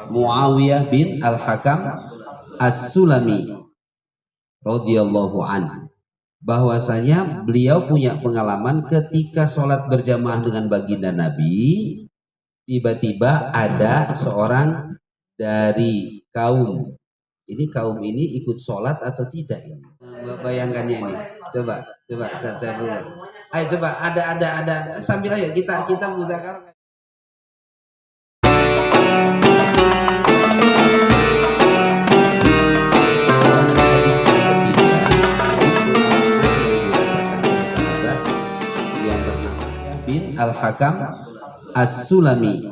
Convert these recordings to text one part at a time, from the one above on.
Muawiyah bin Al-Hakam As-Sulami radhiyallahu an, bahwasanya beliau punya pengalaman ketika sholat berjamaah dengan baginda Nabi, tiba-tiba ada seorang dari kaum ini ikut sholat atau tidak ini? Bayangkannya ini. Coba saya buka. Ayo coba ada sambil ayo kita muzakarah. Bin Al-Hakam As-Sulami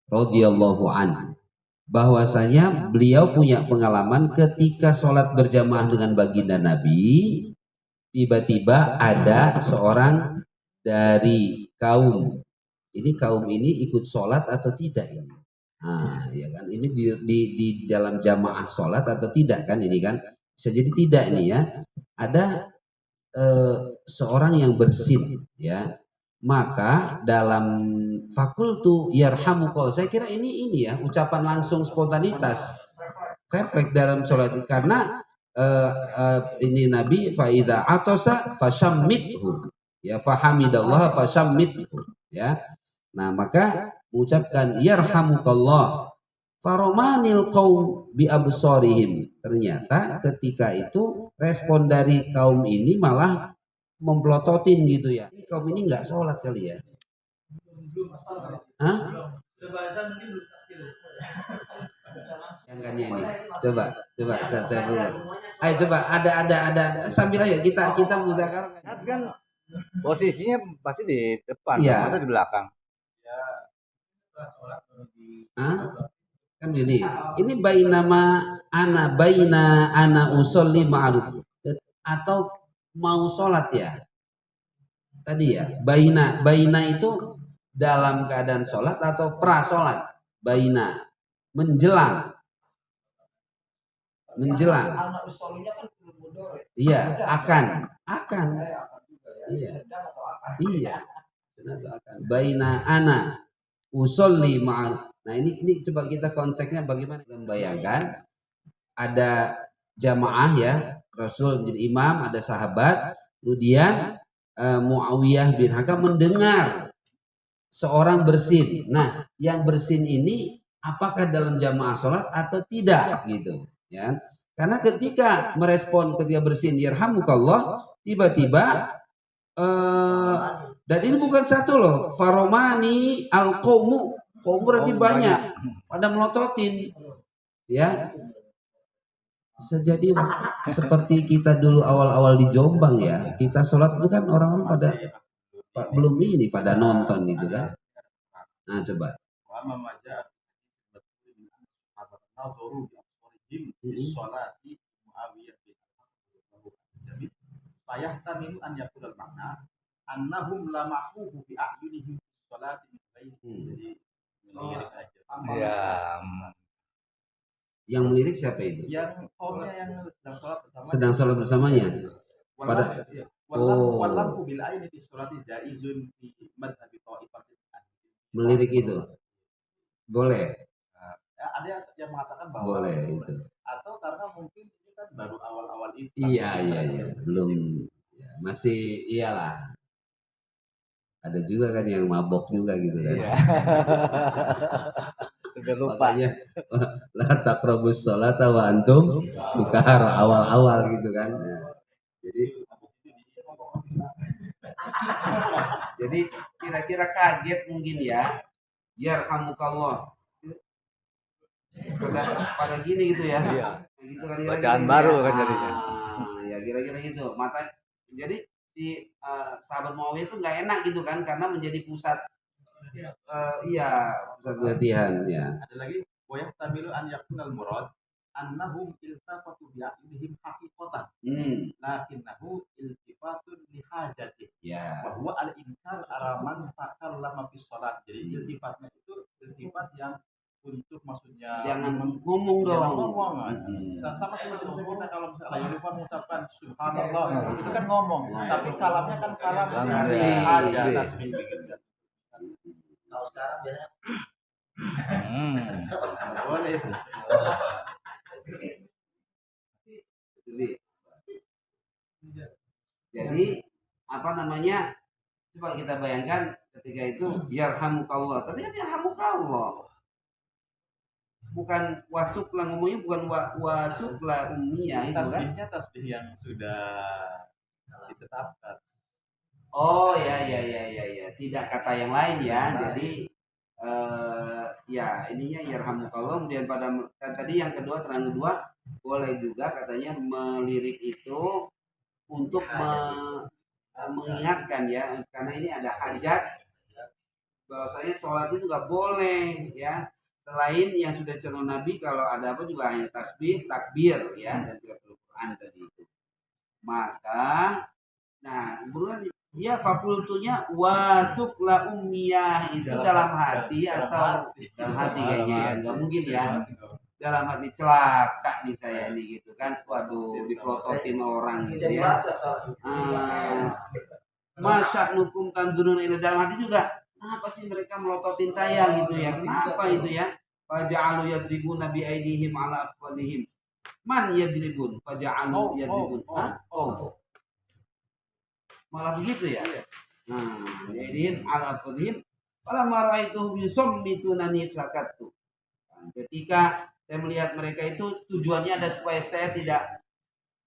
radhiyallahu an, bahwasanya beliau punya pengalaman ketika sholat berjamaah dengan baginda Nabi, tiba-tiba ada seorang dari kaum ini ikut sholat atau tidak ini? Nah, ya kan ini di dalam jamaah sholat atau tidak kan ini kan bisa jadi tidak ini ya. Ada seorang yang bersin ya, maka dalam fakultu yarhamukallah, saya kira ini ya ucapan langsung spontanitas refleks dalam sholat karena ini Nabi faida atosa fashammithu ya, fahamidallah fashammithu ya. Nah maka mengucapkan yarhamukallah, faromanil qaum bi absarihim, ternyata ketika itu respon dari kaum ini malah memplototin gitu ya. Kaum ini nggak sholat kali ya? Hah? Yang kan ini. Coba saya buka. Ayo coba ada sambil ayo kita muzakarah. Kan posisinya pasti di depan, ya. Masa di belakang. Hah? Kan gini. Ini baina ana usolli ma'ruf atau mau sholat ya? Tadi ya, baina itu dalam keadaan sholat atau pra sholat? Baina, menjelang. Iya, akan. Iya. Baina ana usolli ma'ruf. Nah ini coba kita konteksnya bagaimana, membayangkan ada jamaah ya, Rasul menjadi imam, ada sahabat, kemudian Muawiyah bin Hakam mendengar seorang bersin. Nah, yang bersin ini apakah dalam jamaah sholat atau tidak gitu ya? Karena ketika merespon ketika bersin yarhamukallah, tiba-tiba dan ini bukan satu loh, faromani al qaumu berarti banyak pada melototin ya. Bisa jadi seperti kita dulu awal-awal di Jombang ya, kita sholat itu kan orang-orang pada belum ini pada nonton gitu kan. Nah coba. Yang melirik siapa itu? Yang omnya yang sedang sholat bersamanya. Pada melirik itu boleh. Ada yang mengatakan bahwa boleh itu. Atau karena mungkin ini kan baru awal-awal Islam. Iya, belum ya, masih iyalah. Ada juga kan yang mabok juga gitu kan. Iya. Makanya la taqrabus sholata wa antum sukara, awal-awal gitu kan. Nah, jadi kira-kira kaget mungkin ya. Yarhamukallah. Pada gini gitu ya. Iya. Gitu kan, bacaan baru kan jadinya. Ya kira-kira gitu. Jadi si sahabat Muawiyah itu nggak enak gitu kan, karena menjadi pusat pusat latihan ya. Ada lagi wayah tabilu an yakunal murad annahum iltafatu bi aqlihim haqiqatan lakinnahu iltifatun li hajati ya, bahwa al inkar araman takallama fi shalat. Jadi iltifatnya itu iltifat yang untuk maksudnya jangan ngomong dong. Sama seperti kita kalau misalnya Yunifon mengucapkan subhanallah itu kan ngomong, tapi kalamnya kan kalam aja tasbih. Kalau sekarang biasanya Boleh. Jadi apa namanya? Coba kita bayangkan ketika itu yarhamukallah, tapi kan yarhamukallah. Bukan wasuklah ngomongnya, bukan wasuklah ummiyah itu kan. Tasbihnya tasbih yang sudah ditetapkan. Oh ya, tidak kata yang lain ya. Jadi ya ininya yarhamukallah. Kemudian pada tadi yang kedua, terang kedua, boleh juga katanya melirik itu untuk mengingatkan ya, karena ini ada hajat bahwasanya sholat itu nggak boleh ya, selain yang sudah contoh Nabi, kalau ada apa juga hanya tasbih, takbir ya, dan juga Quran tadi itu. Maka nah kemudian dia fakultunya wasukla ummiyah itu dalam hati atau dalam hati kayaknya ya, nggak mungkin ya dalam hati celaka nih saya ini gitu kan, waduh dipelototin orang gitu ya. Masa nukum tanzurun ila, dalam hati juga kenapa sih mereka melototin saya gitu ya, kenapa itu ya. Faja'alu yadribuna bi aidihim ala afqadihim, man yadribun faja'alu yadribun, oh malah begitu ya. Nah yadribun ala afqadihim fala maraitu yusommitunani sakattu. Ketika saya melihat mereka itu tujuannya ada supaya saya tidak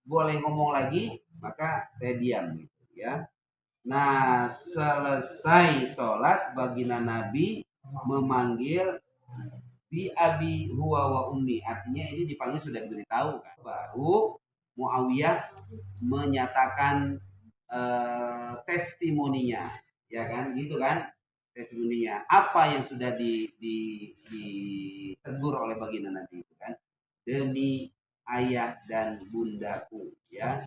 boleh ngomong lagi, maka saya diam gitu ya. Nah selesai sholat baginda Nabi memanggil bi abi huwa wa ummi, artinya ini dipanggil sudah diberitahu kan. Baru Muawiyah menyatakan testimoninya ya kan, gitu kan, testimoninya apa yang sudah ditegur oleh baginda Nabi itu kan, demi ayah dan bundaku ya,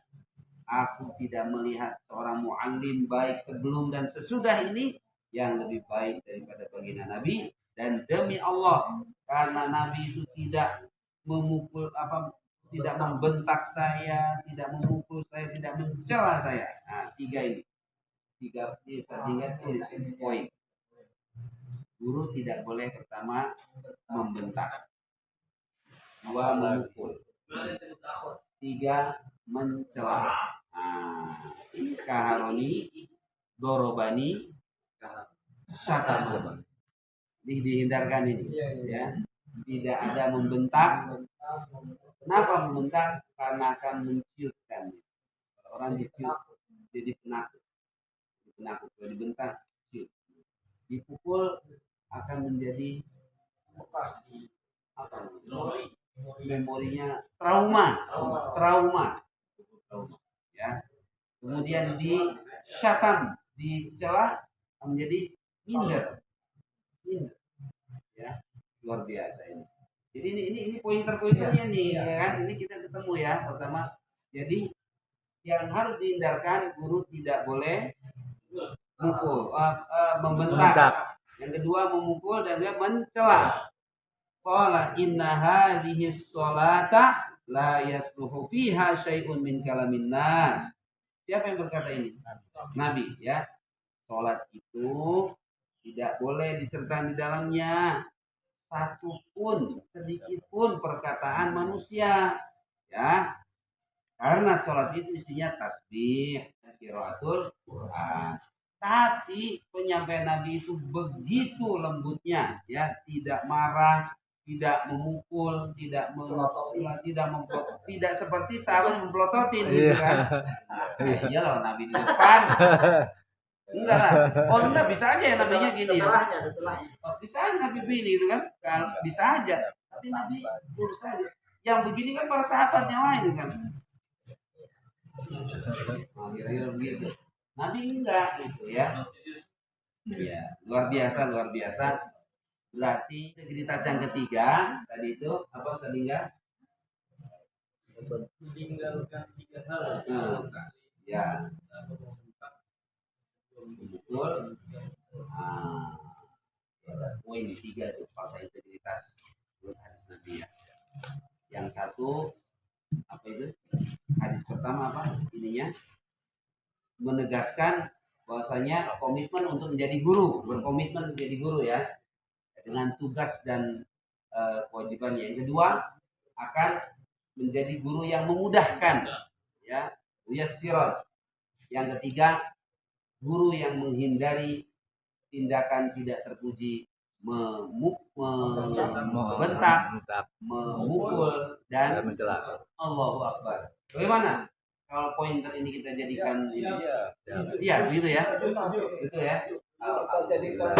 aku tidak melihat seorang muallim baik sebelum dan sesudah ini yang lebih baik daripada baginda Nabi, dan demi Allah karena Nabi itu tidak memukul tidak membentak saya, tidak memukul saya, tidak mencela saya. Nah tiga ini saya ingat tulis ini poin. Guru tidak boleh pertama membentak, dua memukul, tiga mencela. Ini kaharoni, dorobani, syatama. Dihindarkan ini ya. Tidak ada membentak. Kenapa membentak? Karena akan menciutkan. Orang diciut jadi penakut. Kalau dibentak, ciut. Dipukul akan menjadi bekas di apa, memorinya trauma ya. Kemudian di syatam, dicela menjadi minder ya. Luar biasa ini. Jadi ini pointer-pointernya nih ya kan, ini kita ketemu ya. Pertama, jadi yang harus dihindarkan, guru tidak boleh mukul, membentak. Yang kedua memukul, dan dia mencela. Qala inna hadhihi sholata la yasluhu fiha syai'un min kalamin nas. Siapa yang berkata ini? Nabi ya. Salat itu tidak boleh disertai di dalamnya satu pun, sedikit pun perkataan manusia ya. Karena sholat itu isinya tasbih dan qiraatul Quran. Tapi penyampaian Nabi itu begitu lembutnya ya, tidak marah, tidak memukul, tidak tidak seperti sahabat yang memelototin gitu kan. Nah, iya loh Nabi di depan. Enggak lah. Oh enggak, bisa aja ya nabinya gini. Setelahnya. Oh, bisa aja Nabi begini gitu kan. Bisa aja. Tapi Nabi lurus aja. Yang begini kan para sahabat yang lain kan. Nah, kira-kira begitu. Nabi enggak gitu ya. Ya, luar biasa. Berarti integritas yang ketiga tadi itu apa tadi enggak? Meninggalkan 3 hal. Ya. Betul. Ada poin di 3 tuh fakta integritas menurut hadis Nabi ya. Yang satu apa itu? Hadis pertama apa? Ininya menegaskan bahwasanya komitmen untuk menjadi guru, berkomitmen menjadi guru ya. dengan tugas dan kewajibannya. Yang kedua, akan menjadi guru yang memudahkan, ya, yassiran. Yang ketiga, guru yang menghindari tindakan tidak terpuji, membentak, memukul, dan mencela. Allahu Akbar. Bagaimana kalau pointer ini kita jadikan ini? Iya. Iya, begitu ya. Betul ya. Alhamdulillah.